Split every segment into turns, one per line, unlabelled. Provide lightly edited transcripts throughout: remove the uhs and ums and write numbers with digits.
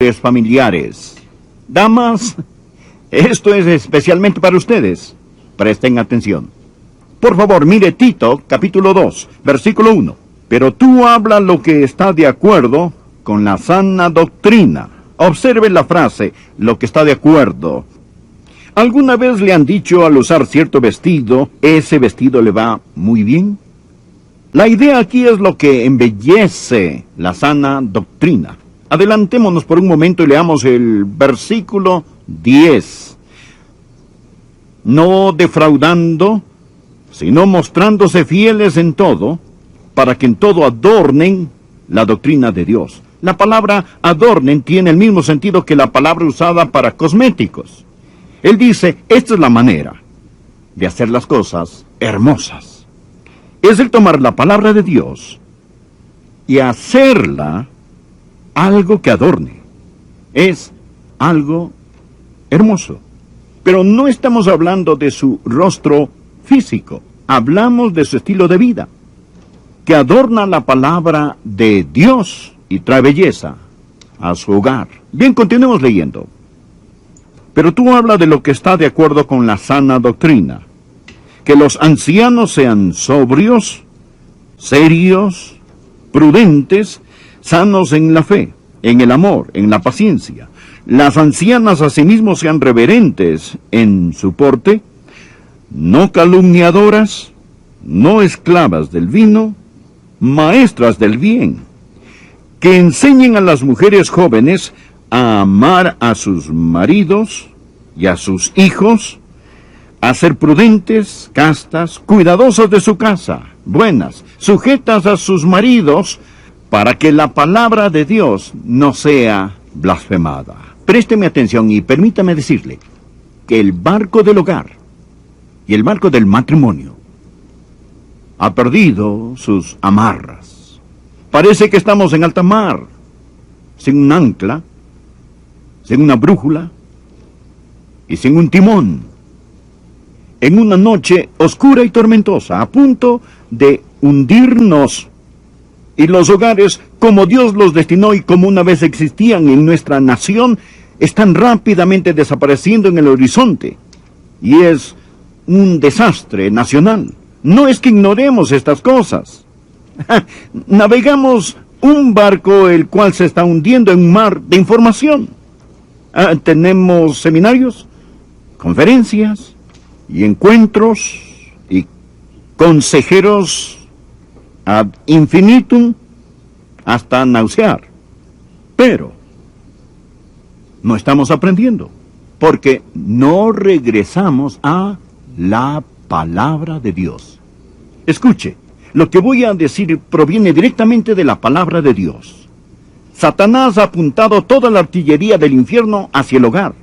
familiares. Damas, esto es especialmente para ustedes. Presten atención. Por favor, mire Tito, capítulo 2, versículo 1. Pero tú habla lo que está de acuerdo con la sana doctrina. Observe la frase, lo que está de acuerdo. ¿Alguna vez le han dicho al usar cierto vestido, ese vestido le va muy bien? La idea aquí es lo que embellece la sana doctrina. Adelantémonos por un momento y leamos el versículo 10. No defraudando, sino mostrándose fieles en todo, para que en todo adornen la doctrina de Dios. La palabra adornen tiene el mismo sentido que la palabra usada para cosméticos. Él dice, esta es la manera de hacer las cosas hermosas. Es el tomar la palabra de Dios y hacerla algo que adorne. Es algo hermoso. Pero no estamos hablando de su rostro físico. Hablamos de su estilo de vida, que adorna la palabra de Dios y trae belleza a su hogar. Bien, continuemos leyendo. Pero tú habla de lo que está de acuerdo con la sana doctrina. Que los ancianos sean sobrios, serios, prudentes, sanos en la fe, en el amor, en la paciencia. Las ancianas asimismo sean reverentes en su porte, no calumniadoras, no esclavas del vino, maestras del bien, que enseñen a las mujeres jóvenes a amar a sus maridos y a sus hijos, a ser prudentes, castas, cuidadosas de su casa, buenas, sujetas a sus maridos, para que la palabra de Dios no sea blasfemada. Présteme atención y permítame decirle que el barco del hogar y el barco del matrimonio ha perdido sus amarras. Parece que estamos en alta mar, sin un ancla, sin una brújula y sin un timón, en una noche oscura y tormentosa, a punto de hundirnos. Y los hogares, como Dios los destinó y como una vez existían en nuestra nación, están rápidamente desapareciendo en el horizonte. Y es un desastre nacional. No es que ignoremos estas cosas. Navegamos un barco el cual se está hundiendo en un mar de información. Tenemos seminarios, conferencias y encuentros y consejeros ad infinitum, hasta nausear. Pero no estamos aprendiendo, porque no regresamos a la palabra de Dios. Escuche, lo que voy a decir proviene directamente de la palabra de Dios. Satanás ha apuntado toda la artillería del infierno hacia el hogar.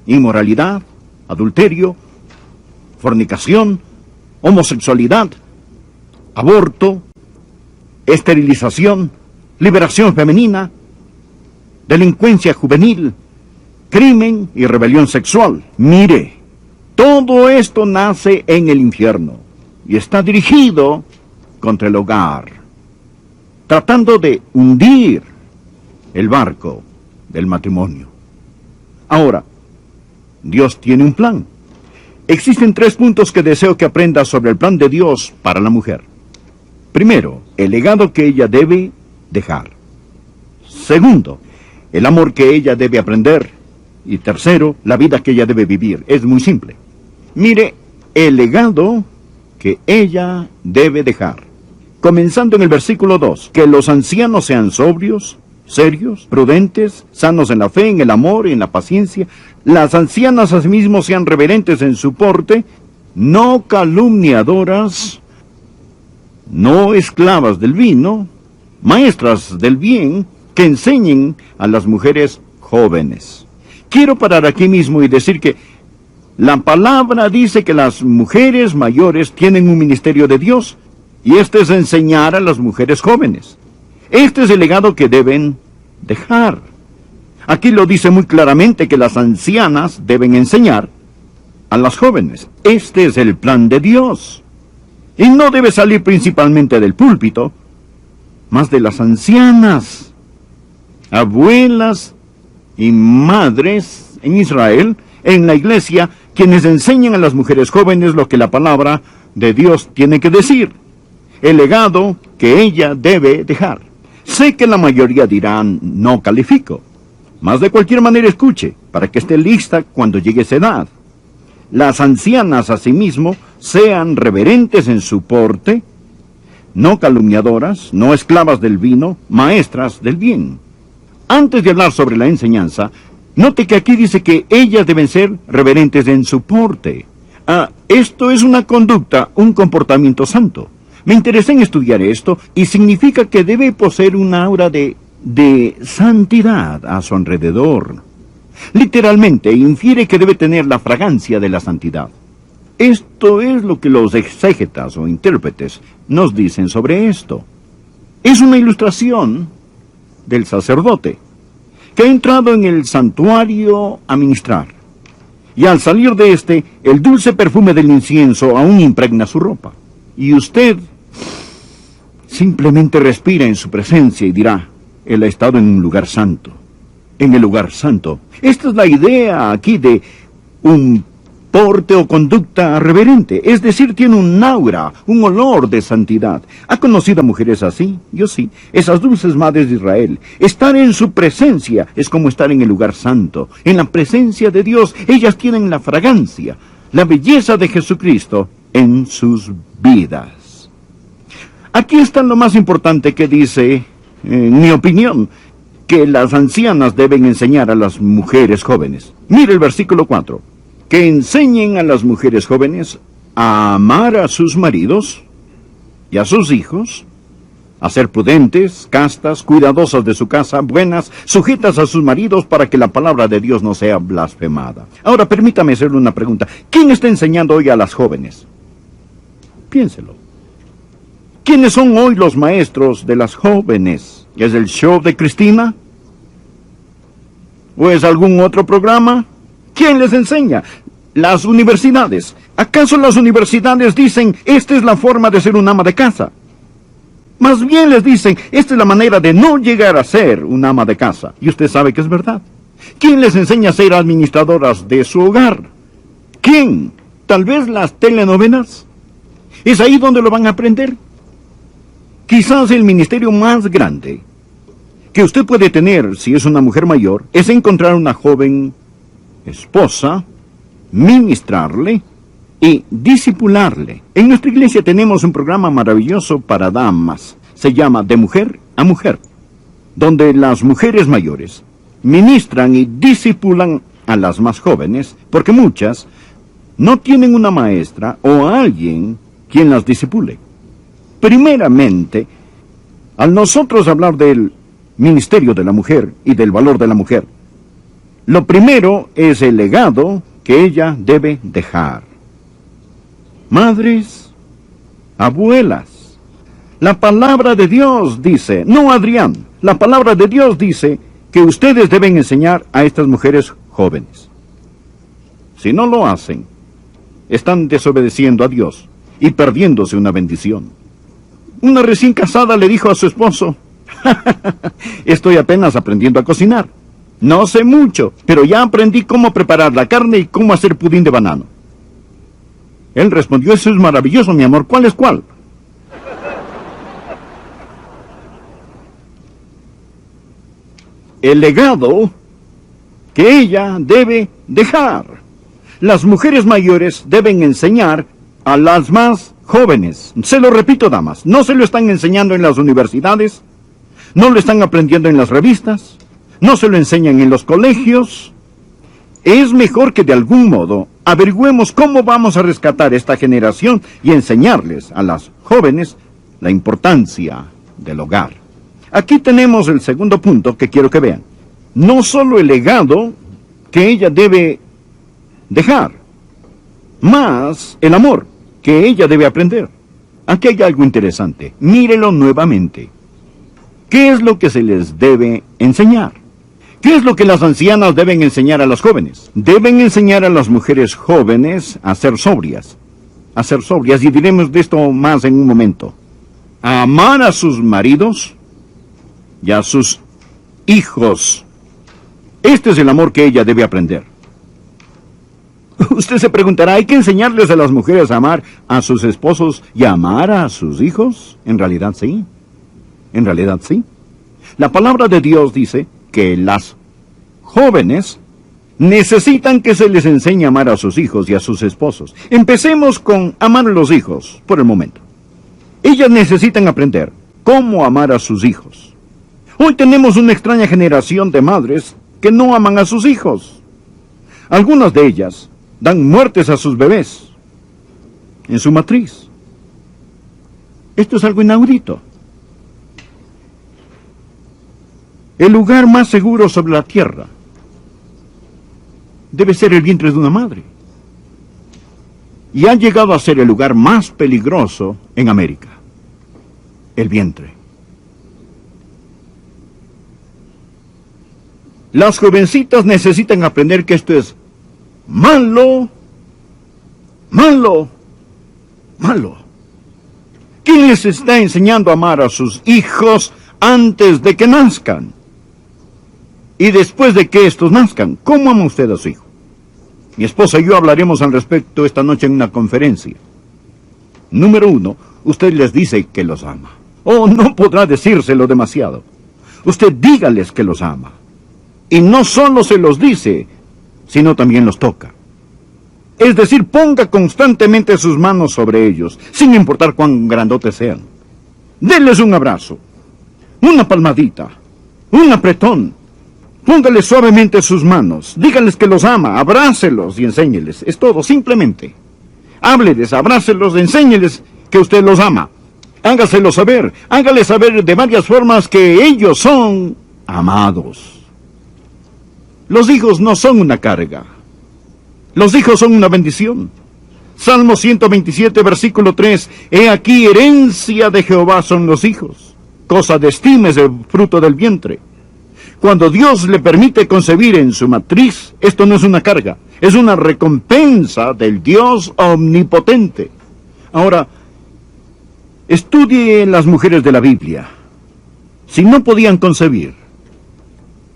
Inmoralidad, adulterio, fornicación, homosexualidad, aborto, esterilización, liberación femenina, delincuencia juvenil, crimen y rebelión sexual. Mire, todo esto nace en el infierno y está dirigido contra el hogar, tratando de hundir el barco del matrimonio. Ahora, Dios tiene un plan. Existen 3 puntos que deseo que aprenda sobre el plan de Dios para la mujer. Primero, el legado que ella debe dejar. Segundo, el amor que ella debe aprender. Y tercero, la vida que ella debe vivir. Es muy simple. Mire, el legado que ella debe dejar. Comenzando en el versículo 2, que los ancianos sean sobrios, serios, prudentes, sanos en la fe, en el amor y en la paciencia. Las ancianas asimismo sean reverentes en su porte, no calumniadoras, no esclavas del vino, maestras del bien, que enseñen a las mujeres jóvenes. Quiero parar aquí mismo y decir que la palabra dice que las mujeres mayores tienen un ministerio de Dios, y este es enseñar a las mujeres jóvenes. Este es el legado que deben dejar. Aquí lo dice muy claramente que las ancianas deben enseñar a las jóvenes. Este es el plan de Dios. Y no debe salir principalmente del púlpito, más de las ancianas, abuelas y madres en Israel, en la iglesia, quienes enseñan a las mujeres jóvenes lo que la palabra de Dios tiene que decir, el legado que ella debe dejar. Sé que la mayoría dirán, no califico, mas de cualquier manera escuche, para que esté lista cuando llegue esa edad. Las ancianas asimismo sean reverentes en su porte, no calumniadoras, no esclavas del vino, maestras del bien. Antes de hablar sobre la enseñanza, note que aquí dice que ellas deben ser reverentes en su porte. Esto es una conducta, un comportamiento santo. Me interesé en estudiar esto y significa que debe poseer una aura de santidad a su alrededor. Literalmente infiere que debe tener la fragancia de la santidad. Esto es lo que los exégetas o intérpretes nos dicen sobre esto. Es una ilustración del sacerdote que ha entrado en el santuario a ministrar. Y al salir de este, el dulce perfume del incienso aún impregna su ropa. Y usted simplemente respira en su presencia y dirá, él ha estado en un lugar santo. En el lugar santo. Esta es la idea aquí de un porte o conducta reverente. Es decir, tiene un aura, un olor de santidad. ¿Ha conocido a mujeres así? Yo sí. Esas dulces madres de Israel. Estar en su presencia es como estar en el lugar santo. En la presencia de Dios, ellas tienen la fragancia, la belleza de Jesucristo en sus vidas. Aquí está lo más importante que dice, en mi opinión, que las ancianas deben enseñar a las mujeres jóvenes. Mire el versículo 4. Que enseñen a las mujeres jóvenes a amar a sus maridos y a sus hijos, a ser prudentes, castas, cuidadosas de su casa, buenas, sujetas a sus maridos para que la palabra de Dios no sea blasfemada. Ahora, permítame hacerle una pregunta. ¿Quién está enseñando hoy a las jóvenes? Piénselo. ¿Quiénes son hoy los maestros de las jóvenes? ¿Es el show de Cristina? ¿O es algún otro programa? ¿Quién les enseña? Las universidades. ¿Acaso las universidades dicen, esta es la forma de ser un ama de casa? Más bien les dicen, esta es la manera de no llegar a ser un ama de casa. Y usted sabe que es verdad. ¿Quién les enseña a ser administradoras de su hogar? ¿Quién? ¿Tal vez las telenovelas? ¿Es ahí donde lo van a aprender? Quizás el ministerio más grande que usted puede tener si es una mujer mayor es encontrar una joven esposa, ministrarle y discipularle. En nuestra iglesia tenemos un programa maravilloso para damas. Se llama De Mujer a Mujer, donde las mujeres mayores ministran y discipulan a las más jóvenes, porque muchas no tienen una maestra o alguien quien las discipule. Primeramente, al nosotros hablar del ministerio de la mujer y del valor de la mujer, lo primero es el legado que ella debe dejar. Madres, abuelas, la palabra de Dios dice, no Adrián, la palabra de Dios dice que ustedes deben enseñar a estas mujeres jóvenes. Si no lo hacen, están desobedeciendo a Dios y perdiéndose una bendición. Una recién casada le dijo a su esposo, estoy apenas aprendiendo a cocinar. No sé mucho, pero ya aprendí cómo preparar la carne y cómo hacer pudín de banano. Él respondió, eso es maravilloso, mi amor, ¿cuál es cuál? El legado que ella debe dejar. Las mujeres mayores deben enseñar a las más jóvenes. Se lo repito, damas, no se lo están enseñando en las universidades, no lo están aprendiendo en las revistas, no se lo enseñan en los colegios. Es mejor que de algún modo averigüemos cómo vamos a rescatar esta generación y enseñarles a las jóvenes la importancia del hogar. Aquí tenemos el segundo punto que quiero que vean. No solo el legado que ella debe dejar, más el amor que ella debe aprender. Aquí hay algo interesante. Mírelo nuevamente. ¿Qué es lo que se les debe enseñar? ¿Qué es lo que las ancianas deben enseñar a las jóvenes? Deben enseñar a las mujeres jóvenes a ser sobrias. A ser sobrias, y diremos de esto más en un momento. A amar a sus maridos y a sus hijos. Este es el amor que ella debe aprender. Usted se preguntará, ¿hay que enseñarles a las mujeres a amar a sus esposos y a amar a sus hijos? En realidad sí. En realidad sí. La palabra de Dios dice que las jóvenes necesitan que se les enseñe a amar a sus hijos y a sus esposos. Empecemos con amar a los hijos, por el momento. Ellas necesitan aprender cómo amar a sus hijos. Hoy tenemos una extraña generación de madres que no aman a sus hijos. Algunas de ellas dan muertes a sus bebés en su matriz. Esto es algo inaudito. El lugar más seguro sobre la tierra debe ser el vientre de una madre. Y ha llegado a ser el lugar más peligroso en América. El vientre. Las jovencitas necesitan aprender que esto es malo, malo, malo. ¿Quién les está enseñando a amar a sus hijos antes de que nazcan? Y después de que estos nazcan, ¿cómo ama usted a su hijo? Mi esposa y yo hablaremos al respecto esta noche en una conferencia. Número 1, usted les dice que los ama. Oh, no podrá decírselo demasiado. Usted dígales que los ama. Y no solo se los dice, sino también los toca. Es decir, ponga constantemente sus manos sobre ellos, sin importar cuán grandotes sean. Denles un abrazo, una palmadita, un apretón. Póngales suavemente sus manos, dígales que los ama, abrácelos y enséñeles. Es todo, simplemente. Hábleles, abrácelos, enséñeles que usted los ama. Hágaselo saber, hágales saber de varias formas que ellos son amados. Los hijos no son una carga. Los hijos son una bendición. Salmo 127, versículo 3. He aquí, herencia de Jehová son los hijos. Cosa de estima es el fruto del vientre. Cuando Dios le permite concebir en su matriz, esto no es una carga, es una recompensa del Dios omnipotente. Ahora, estudie las mujeres de la Biblia. Si no podían concebir,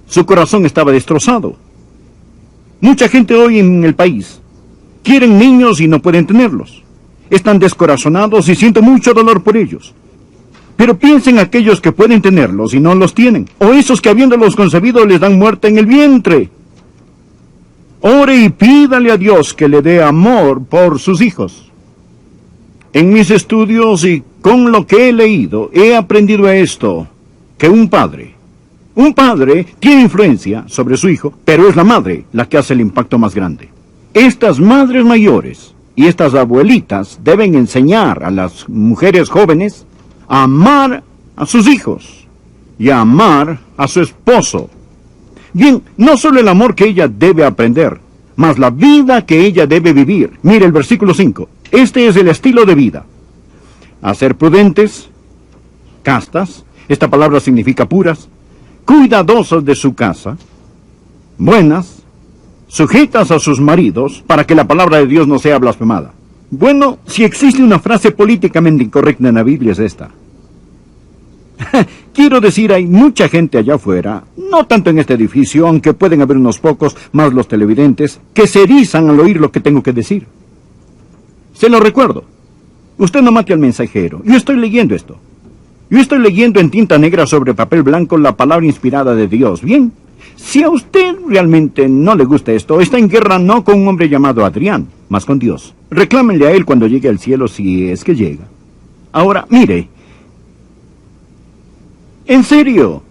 su corazón estaba destrozado. Mucha gente hoy en el país quieren niños y no pueden tenerlos. Están descorazonados y siento mucho dolor por ellos. Pero piensen aquellos que pueden tenerlos y no los tienen, o esos que habiéndolos concebido les dan muerte en el vientre. Ore y pídale a Dios que le dé amor por sus hijos. En mis estudios y con lo que he leído, he aprendido esto, que un padre tiene influencia sobre su hijo, pero es la madre la que hace el impacto más grande. Estas madres mayores y estas abuelitas deben enseñar a las mujeres jóvenes a amar a sus hijos y a amar a su esposo. Bien, no solo el amor que ella debe aprender, mas la vida que ella debe vivir. Mire el versículo 5. Este es el estilo de vida. A ser prudentes, castas, esta palabra significa puras, cuidadosas de su casa, buenas, sujetas a sus maridos, para que la palabra de Dios no sea blasfemada. Bueno, si existe una frase políticamente incorrecta en la Biblia es esta. Quiero decir, hay mucha gente allá afuera, no tanto en este edificio, aunque pueden haber unos pocos, más los televidentes, que se erizan al oír lo que tengo que decir. Se lo recuerdo. Usted no mate al mensajero. Yo estoy leyendo esto. Yo estoy leyendo en tinta negra sobre papel blanco la palabra inspirada de Dios. Bien, si a usted realmente no le gusta esto, está en guerra no con un hombre llamado Adrián, mas con Dios. Reclámenle a él cuando llegue al cielo, si es que llega. Ahora, mire. En serio,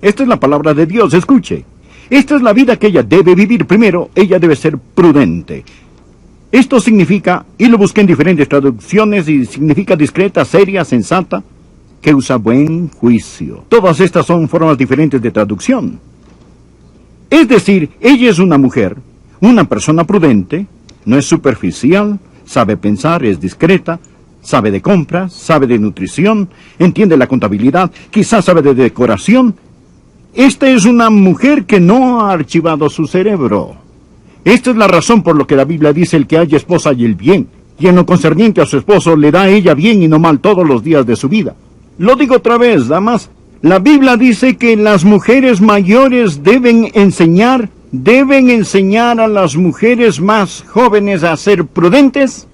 esta es la palabra de Dios, escuche. Esta es la vida que ella debe vivir. Primero, ella debe ser prudente. Esto significa, y lo busqué en diferentes traducciones, y significa discreta, seria, sensata, que usa buen juicio. Todas estas son formas diferentes de traducción. Es decir, ella es una mujer, una persona prudente, no es superficial, sabe pensar, es discreta, sabe de compras, sabe de nutrición, entiende la contabilidad, quizás sabe de decoración. Esta es una mujer que no ha archivado su cerebro. Esta es la razón por la que la Biblia dice: el que haya esposa halla el bien, y en lo concerniente a su esposo le da a ella bien y no mal todos los días de su vida. Lo digo otra vez, damas, La Biblia dice que las mujeres mayores deben enseñar a las mujeres más jóvenes a ser prudentes,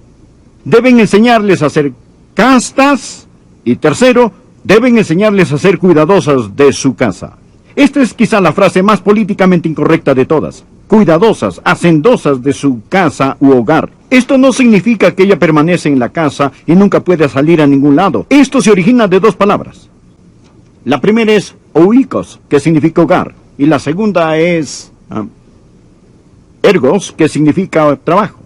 deben enseñarles a ser castas, y tercero, deben enseñarles a ser cuidadosas de su casa. Esta es quizá la frase más políticamente incorrecta de todas. Cuidadosas, hacendosas de su casa u hogar. Esto no significa que ella permanece en la casa y nunca puede salir a ningún lado. Esto se origina de dos palabras. La primera es oikos, que significa hogar, y la segunda es ergos, que significa trabajo.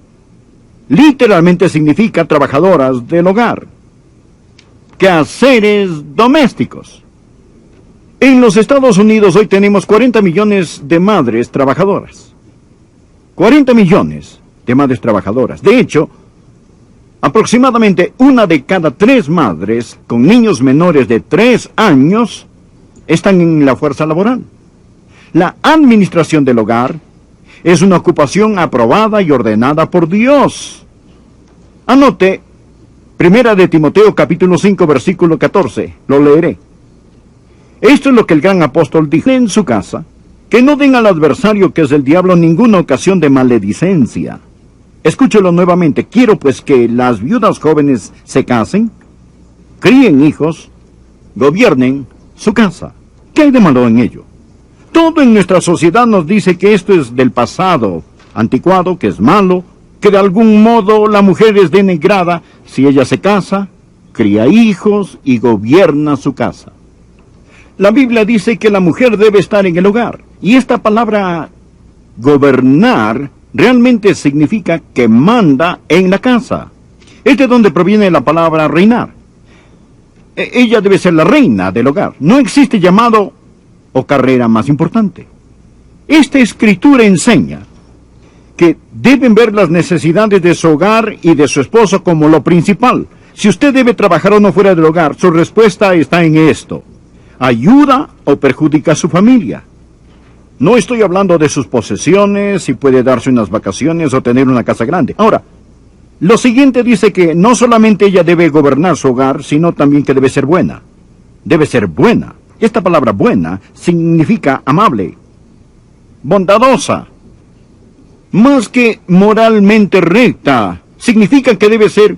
Literalmente significa trabajadoras del hogar. Quehaceres domésticos. En los Estados Unidos hoy tenemos 40 millones de madres trabajadoras. 40 millones de madres trabajadoras. De hecho, aproximadamente 1 de cada 3 madres con niños menores de 3 años están en la fuerza laboral. La administración del hogar es una ocupación aprobada y ordenada por Dios. Anote, 1 de Timoteo capítulo 5 versículo 14, lo leeré. Esto es lo que el gran apóstol dijo en su casa, que no den al adversario, que es el diablo, ninguna ocasión de maledicencia. Escúchelo nuevamente. Quiero pues que las viudas jóvenes se casen, críen hijos, gobiernen su casa. ¿Qué hay de malo en ello? Todo en nuestra sociedad nos dice que esto es del pasado, anticuado, que es malo, que de algún modo la mujer es denigrada si ella se casa, cría hijos y gobierna su casa. La Biblia dice que la mujer debe estar en el hogar, y esta palabra gobernar realmente significa que manda en la casa. Es de donde proviene la palabra reinar. Ella debe ser la reina del hogar. No existe llamado o carrera más importante. Esta escritura enseña que deben ver las necesidades de su hogar y de su esposo como lo principal. Si usted debe trabajar o no fuera del hogar, su respuesta está en esto: ¿ayuda o perjudica a su familia? No estoy hablando de sus posesiones, si puede darse unas vacaciones o tener una casa grande. Ahora, lo siguiente dice que no solamente ella debe gobernar su hogar, sino también que debe ser buena. Debe ser buena. Esta palabra buena significa amable, bondadosa. Más que moralmente recta, significa que debe ser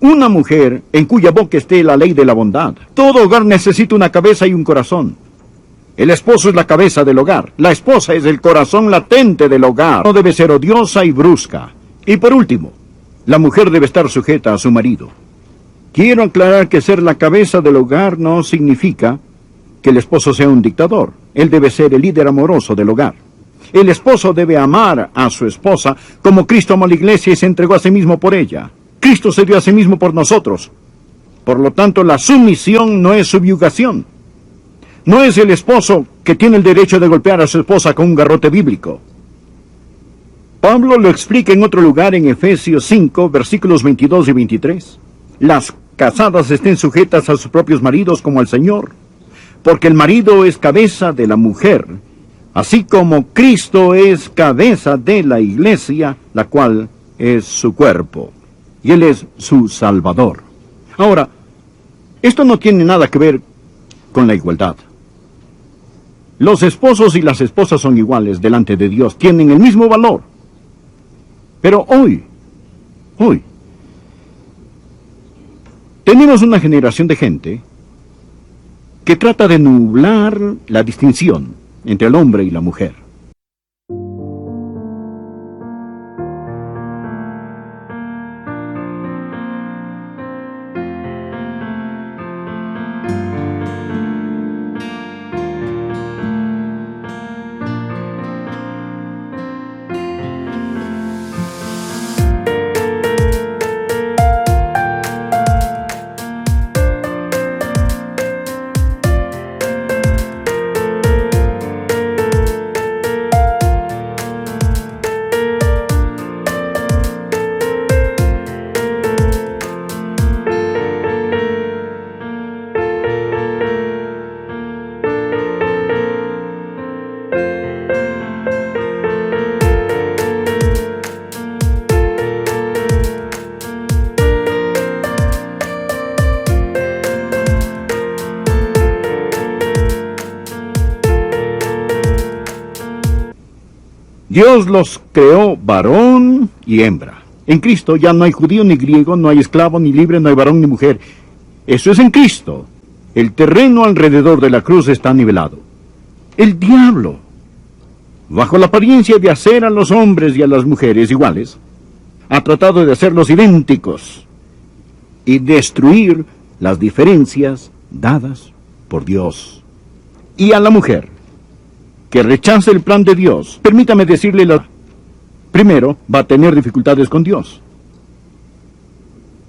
una mujer en cuya boca esté la ley de la bondad. Todo hogar necesita una cabeza y un corazón. El esposo es la cabeza del hogar. La esposa es el corazón latente del hogar. No debe ser odiosa y brusca. Y por último, la mujer debe estar sujeta a su marido. Quiero aclarar que ser la cabeza del hogar no significa que el esposo sea un dictador. Él debe ser el líder amoroso del hogar. El esposo debe amar a su esposa como Cristo amó a la iglesia y se entregó a sí mismo por ella. Cristo se dio a sí mismo por nosotros. Por lo tanto, la sumisión no es subyugación. No es el esposo que tiene el derecho de golpear a su esposa con un garrote bíblico. Pablo lo explica en otro lugar en Efesios 5, versículos 22 y 23. Las casadas estén sujetas a sus propios maridos como al Señor, porque el marido es cabeza de la mujer, así como Cristo es cabeza de la iglesia, la cual es su cuerpo, y Él es su Salvador. Ahora, esto no tiene nada que ver con la igualdad. Los esposos y las esposas son iguales delante de Dios, tienen el mismo valor. Pero hoy, tenemos una generación de gente que trata de nublar la distinción entre el hombre y la mujer. Dios los creó varón y hembra. En Cristo ya no hay judío ni griego, no hay esclavo ni libre, no hay varón ni mujer. Eso es en Cristo. El terreno alrededor de la cruz está nivelado. El diablo, bajo la apariencia de hacer a los hombres y a las mujeres iguales, ha tratado de hacerlos idénticos y destruir las diferencias dadas por Dios. Y a la mujer que rechace el plan de Dios, permítame decirle, primero va a tener dificultades con Dios.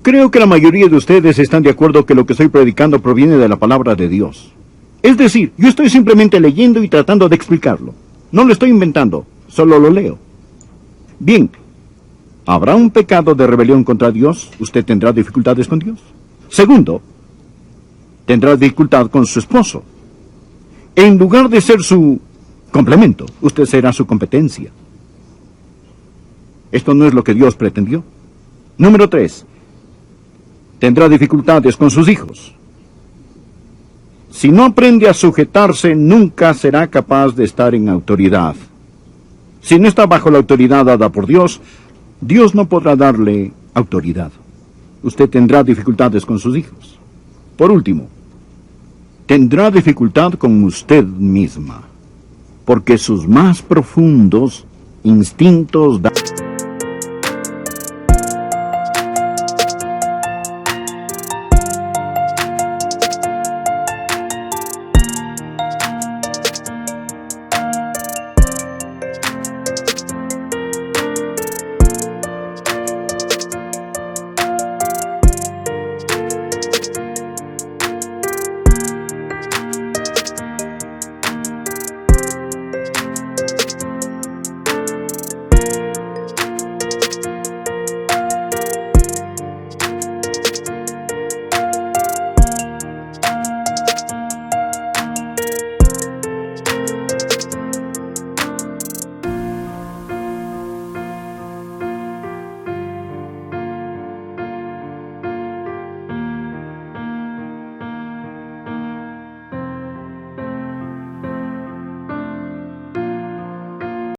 Creo que la mayoría de ustedes están de acuerdo que lo que estoy predicando proviene de la palabra de Dios. Es decir, yo estoy simplemente leyendo y tratando de explicarlo. No lo estoy inventando, solo lo leo. Bien, ¿habrá un pecado de rebelión contra Dios? ¿Usted tendrá dificultades con Dios? Segundo, tendrá dificultad con su esposo. En lugar de ser su complemento, usted será su competencia. Esto no es lo que Dios pretendió. Número 3. Tendrá dificultades con sus hijos. Si no aprende a sujetarse, nunca será capaz de estar en autoridad. Si no está bajo la autoridad dada por Dios, Dios no podrá darle autoridad. Usted tendrá dificultades con sus hijos. Por último, tendrá dificultad con usted misma, porque sus más profundos instintos